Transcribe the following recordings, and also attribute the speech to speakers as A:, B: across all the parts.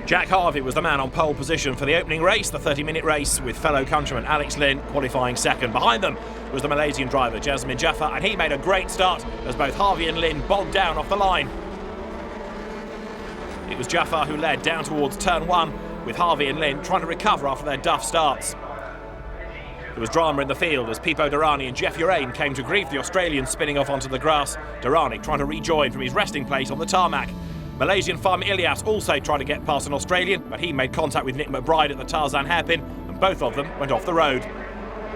A: Jack Harvey was the man on pole position for the opening race, the 30-minute race, with fellow countryman Alex Lynn qualifying second. Behind them was the Malaysian driver Jasmin Jaffar, and he made a great start as both Harvey and Lynn bogged down off the line. It was Jaffar who led down towards turn 1, with Harvey and Lynn trying to recover after their duff starts. There was drama in the field as Pipo Durrani and Jeff Urain came to grief the Australians spinning off onto the grass. Durrani trying to rejoin from his resting place on the tarmac. Malaysian Fahmi Ilyas also tried to get past an Australian, but he made contact with Nick McBride at the Tarzan hairpin, and both of them went off the road.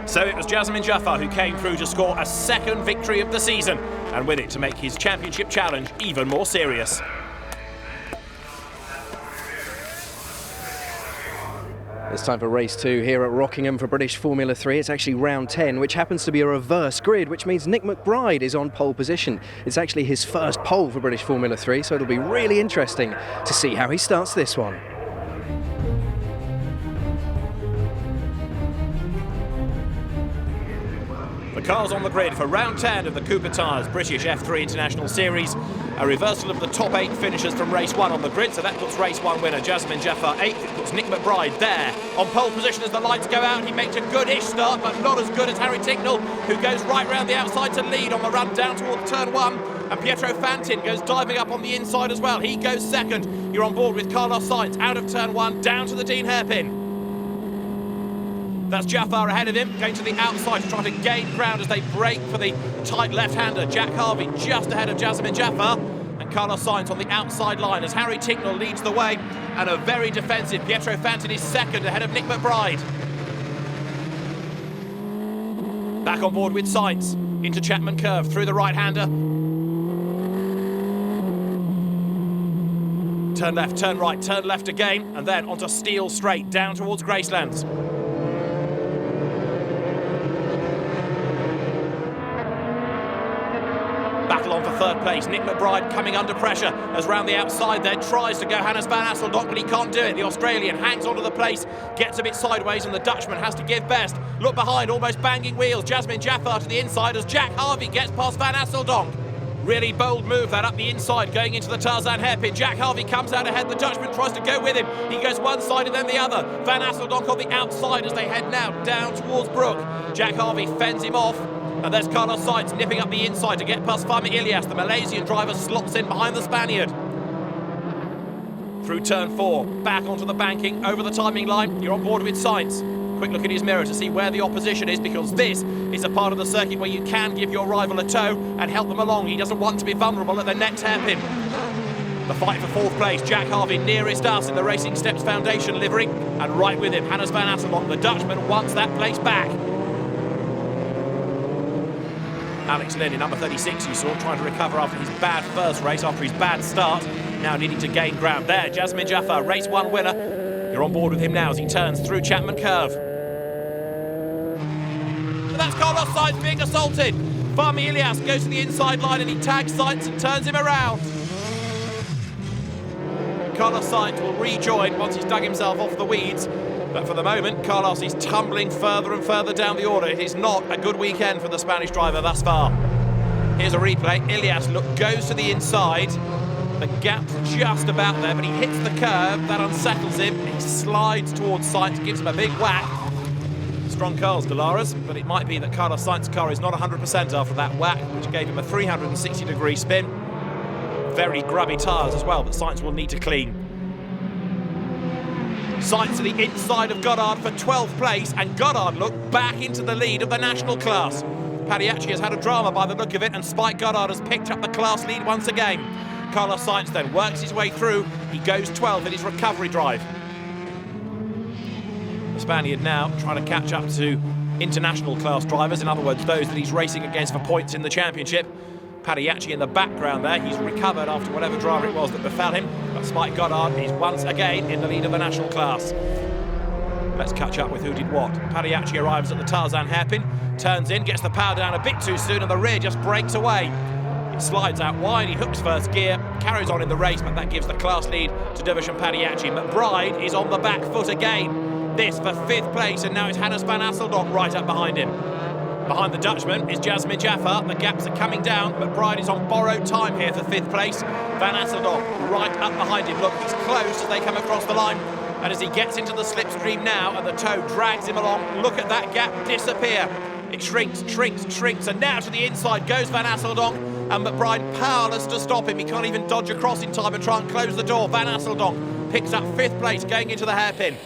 A: So it was Jasmin Jaffar who came through to score a second victory of the season, and with it to make his championship challenge even more serious.
B: It's time for race 2 here at Rockingham for British Formula 3. It's actually round 10, which happens to be a reverse grid, which means Nick McBride is on pole position. It's actually his first pole for British Formula 3, so it'll be really interesting to see how he starts this one.
A: The cars on the grid for round 10 of the Cooper Tyres British F3 International Series. A reversal of the top 8 finishers from race 1 on the grid, so that puts race 1 winner Jasmin Jaffar 8th. It puts Nick McBride there on pole position as the lights go out. He makes a goodish start, but not as good as Harry Ticknell, who goes right round the outside to lead on the run down towards turn 1. And Pietro Fantin goes diving up on the inside as well. He goes second. You're on board with Carlos Sainz out of turn 1 down to the Dean hairpin. That's Jaffar ahead of him, going to the outside to try to gain ground as they break for the tight left-hander. Jack Harvey just ahead of Jasmin Jaffar, and Carlos Sainz on the outside line as Harry Ticknell leads the way, and a very defensive Pietro Fantin is second ahead of Nick McBride. Back on board with Sainz, into Chapman Curve, through the right-hander. Turn left, turn right, turn left again, and then onto Steel Straight, down towards Gracelands. Battle on for third place. Nick McBride coming under pressure as round the outside there tries to go Hannes van Asseldonk, but he can't do it. The Australian hangs onto the place, gets a bit sideways, and the Dutchman has to give best. Look behind, almost banging wheels. Jasmin Jaffar to the inside as Jack Harvey gets past van Asseldonk. Really bold move that up the inside, going into the Tarzan hairpin. Jack Harvey comes out ahead. The Dutchman tries to go with him. He goes one side and then the other. Van Asseldonk on the outside as they head now down towards Brook. Jack Harvey fends him off. And there's Carlos Sainz nipping up the inside to get past Fahmi Ilyas. The Malaysian driver slots in behind the Spaniard. Through turn 4, back onto the banking, over the timing line. You're on board with Sainz. Quick look in his mirror to see where the opposition is, because this is a part of the circuit where you can give your rival a tow and help them along. He doesn't want to be vulnerable at the next hairpin. The fight for 4th place, Jack Harvey nearest us in the Racing Steps Foundation livery, and right with him, Hannes van Asseldonk. The Dutchman wants that place back. Alex Lynn in number 36, you saw, trying to recover after his bad first race, after his bad start, now needing to gain ground. There, Jasmin Jaffar, race 1 winner. You're on board with him now as he turns through Chapman Curve. And that's Carlos Sainz being assaulted. Fahmi Ilyas goes to the inside line and he tags Sainz and turns him around. Carlos Sainz will rejoin once he's dug himself off the weeds. But for the moment, Carlos is tumbling further and further down the order. It is not a good weekend for the Spanish driver thus far. Here's a replay. Ilyas goes to the inside. The gap's just about there, but he hits the curb. That unsettles him. He slides towards Sainz, gives him a big whack. Strong cars, Dolores, but it might be that Carlos Sainz's car is not 100% after that whack, which gave him a 360-degree spin. Very grubby tyres as well, that Sainz will need to clean. Sainz to the inside of Goddard for 12th place, and Goddard looked back into the lead of the national class. Padiacci has had a drama by the look of it, and Spike Goddard has picked up the class lead once again. Carlos Sainz then works his way through. He goes 12th in his recovery drive. The Spaniard now trying to catch up to international class drivers, in other words, those that he's racing against for points in the championship. Padiacci in the background there, he's recovered after whatever drama it was that befell him, but Spike Goddard is once again in the lead of the national class. Let's catch up with who did what. Padiacci arrives at the Tarzan hairpin, turns in, gets the power down a bit too soon, and the rear just breaks away. It slides out wide, he hooks first gear, carries on in the race, but that gives the class lead to Dervish and Padiacci. McBride is on the back foot again. This for 5th place, and now it's Hannes van Asseldonk right up behind him. Behind the Dutchman is Jasmine Jaffa. The gaps are coming down. McBride is on borrowed time here for 5th place. Van Asseldonk right up behind him. Look, he's close as they come across the line. And as he gets into the slipstream now and the tow drags him along, look at that gap disappear. It shrinks, and now to the inside goes Van Asseldonk, and McBride powerless to stop him. He can't even dodge across in time and try and close the door. Van Asseldonk picks up 5th place going into the hairpin.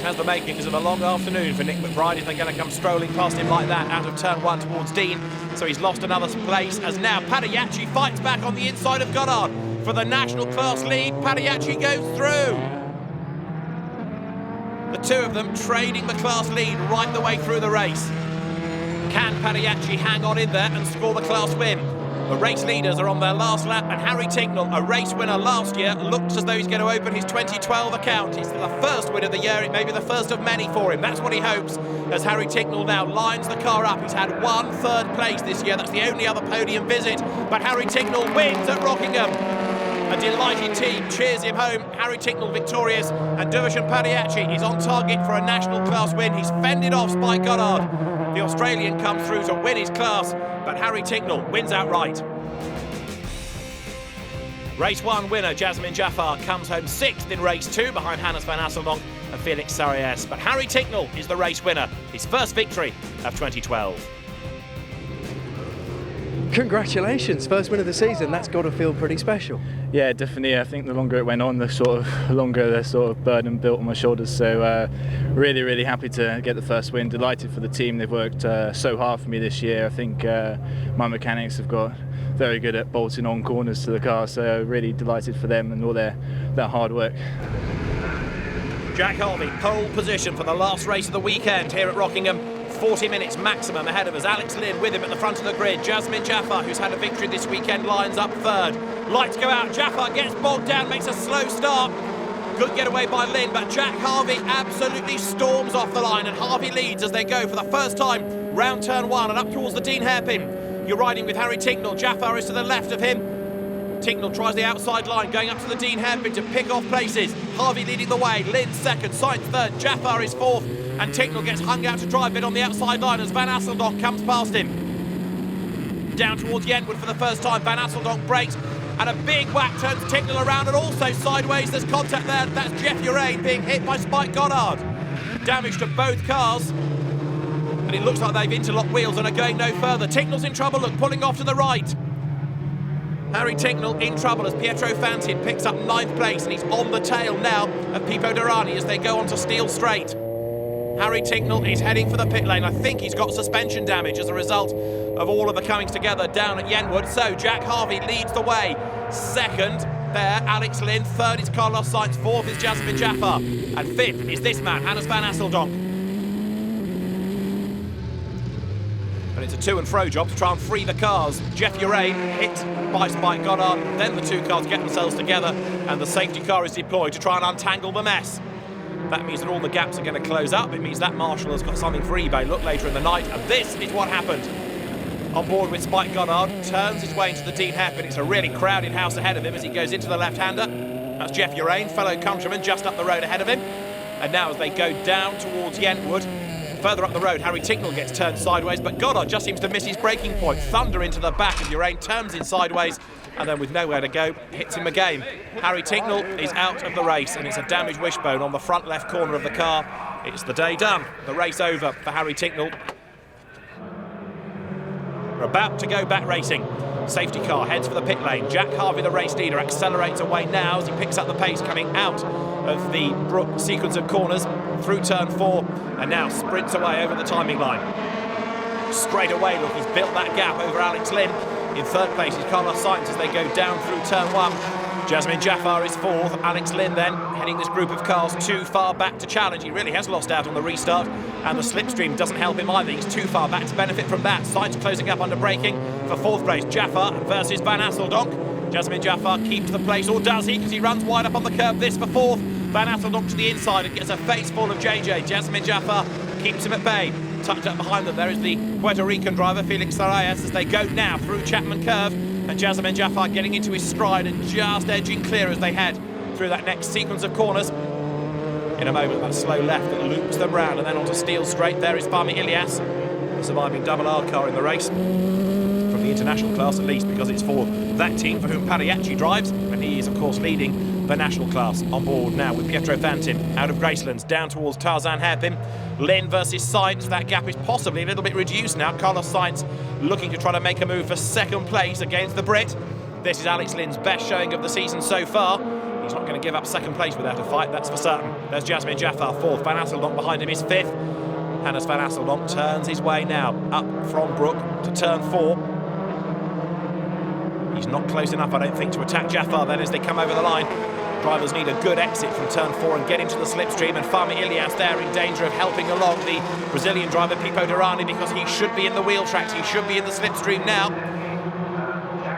A: Has the makings of a long afternoon for Nick McBride if they're going to come strolling past him like that out of turn 1 towards Dean. So he's lost another place as now Padiachi fights back on the inside of Goddard for the national class lead. Padiachi goes through. The two of them trading the class lead right the way through the race. Can Padiachi hang on in there and score the class win? The race leaders are on their last lap, and Harry Tinknell, a race winner last year, looks as though he's going to open his 2012 account. It's the first win of the year. It may be the first of many for him. That's what he hopes as Harry Tinknell now lines the car up. He's had 1 3rd place this year. That's the only other podium visit. But Harry Tinknell wins at Rockingham. A delighted team cheers him home. Harry Tinknell victorious, and Darshan Padiachi is on target for a national class win. He's fended off Spike Goddard. The Australian comes through to win his class, but Harry Tinknell wins outright. Race 1 winner Jasmine Jaffa comes home 6th in race 2 behind Hannes van Asseldonk and Felix Sarayes. But Harry Tinknell is the race winner, his first victory of 2012.
B: Congratulations, first win of the season. That's got to feel pretty special.
C: Yeah, definitely. I think the longer it went on, the longer the burden built on my shoulders. So really happy to get the first win. Delighted for the team. They've worked so hard for me this year. I think my mechanics have got very good at bolting on corners to the car. So really delighted for them and all their hard work.
A: Jack Harvey, pole position for the last race of the weekend here at Rockingham. 40 minutes maximum ahead of us. Alex Lynn with him at the front of the grid. Jasmine Jaffa, who's had a victory this weekend, lines up 3rd. Lights go out. Jaffa gets bogged down, makes a slow start. Good getaway by Lynn, but Jack Harvey absolutely storms off the line, and Harvey leads as they go for the first time round turn 1 and up towards the Dean hairpin. You're riding with Harry Tinknell. Jaffa is to the left of him. Tinknell tries the outside line, going up to the Dean hairpin to pick off places. Harvey leading the way. Lynn 2nd, Sainz 3rd, Jaffa is 4th. And Tinknell gets hung out to dry a bit on the outside line as Van Asseldonk comes past him. Down towards Yentwood for the first time. Van Asseldonk brakes and a big whack turns Tinknell around, and also sideways there's contact there. That's Jeff Urain being hit by Spike Goddard. Damage to both cars. And it looks like they've interlocked wheels and are going no further. Tinknell's in trouble, look, pulling off to the right. Harry Tinknell in trouble as Pietro Fantin picks up 9th place, and he's on the tail now of Pipo Derani as they go on to Steel Straight. Harry Tinknell is heading for the pit lane. I think he's got suspension damage as a result of all of the comings together down at Yentwood. So Jack Harvey leads the way. 2nd there, Alex Lynn. 3rd is Carlos Sainz. 4th is Jasmine Jaffa. And 5th is this man, Hannes van Asseldonk. And it's a to and fro job to try and free the cars. Jeff Urain hit by Spike Goddard. Then the two cars get themselves together, and the safety car is deployed to try and untangle the mess. That means that all the gaps are going to close up. It means that Marshall has got something for eBay. Look later in the night, and this is what happened. On board with Spike Goddard, turns his way into the Dean hairpin. It's a really crowded house ahead of him as he goes into the left-hander. That's Jeff Urain, fellow countryman, just up the road ahead of him. And now as they go down towards Yentwood, further up the road, Harry Tinknell gets turned sideways, but Goddard just seems to miss his braking point. Thunder into the back as Urain turns in sideways, and then with nowhere to go, hits him again. Harry Tinknell is out of the race, and it's a damaged wishbone on the front left corner of the car. It's the day done. The race over for Harry Tinknell. We're about to go back racing. Safety car heads for the pit lane. Jack Harvey, the race leader, accelerates away now as he picks up the pace coming out of the Brook sequence of corners through turn 4, and now sprints away over the timing line. Straight away, look, he's built that gap over Alex Lynn. In 3rd place is Carlos Sainz as they go down through turn 1. Jasmine Jaffa is 4th. Alex Lynn then heading this group of cars too far back to challenge. He really has lost out on the restart, and the slipstream doesn't help him either. He's too far back to benefit from that. Sainz closing up under braking for 4th place. Jaffa versus Van Asseldonk. Jasmine Jaffa keeps the place, or does he? Because he runs wide up on the curb. This for 4th. Van Asseldonk to the inside and gets a face full of JJ. Jasmine Jaffa keeps him at bay. Tucked up behind them, there is the Puerto Rican driver, Felix Sarayes, as they go now through Chapman Curve. And Jasmine Jaffa getting into his stride and just edging clear as they head through that next sequence of corners. in a moment. That slow left that loops them round and then onto Steel Straight. There is Fahmi Ilyas, the surviving double R car in the race. From the international class at least, because it's for that team for whom Pariachi drives, and he is of course leading the national class. On board now with Pietro Fantin out of Gracelands down towards Tarzan Hairpin. Lynn versus Sainz, that gap is possibly a little bit reduced now. Carlos Sainz looking to try to make a move for second place against the Brit. This is Alex Lynn's best showing of the season so far. He's not going to give up second place without a fight, that's for certain. There's Jasmin Jaffar fourth, Van Asseldonk behind him is fifth. Hannes Van Asseldonk turns his way now up from Brook to turn 4. He's not close enough, I don't think, to attack Jaffar then as they come over the line. Drivers need a good exit from turn 4 and get into the slipstream, and Fahmi Ilyas there in danger of helping along the Brazilian driver Pipo Derani, because he should be in the wheel tracks, he should be in the slipstream now.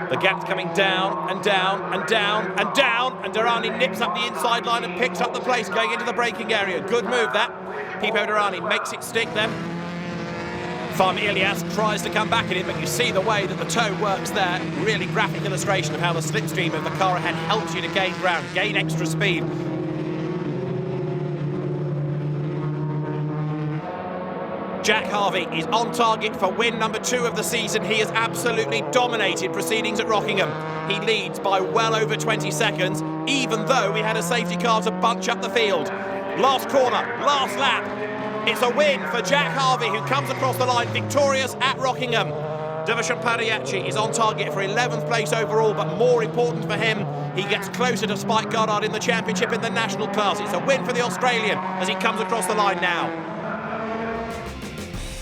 A: The gap's coming down and down and down and down, and Derani nips up the inside line and picks up the place going into the braking area. Good move that. Pipo Derani makes it stick then. Fahmi Ilyas tries to come back at him, but you see the way that the toe works there. Really graphic illustration of how the slipstream of the car ahead helps you to gain ground, gain extra speed. Jack Harvey is on target for win number 2 of the season. He has absolutely dominated proceedings at Rockingham. He leads by well over 20 seconds, even though we had a safety car to bunch up the field. Last corner, last lap. It's a win for Jack Harvey, who comes across the line victorious at Rockingham. Devashan Pariachi is on target for 11th place overall, but more important for him, he gets closer to Spike Goddard in the championship in the national class. It's a win for the Australian as he comes across the line now.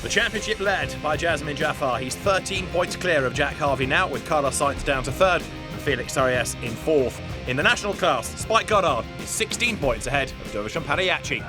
A: The championship led by Jasmin Jaffar. He's 13 points clear of Jack Harvey now, with Carlos Sainz down to 3rd and Felix Arias in 4th. In the national class, Spike Goddard is 16 points ahead of Devashan Pariachi.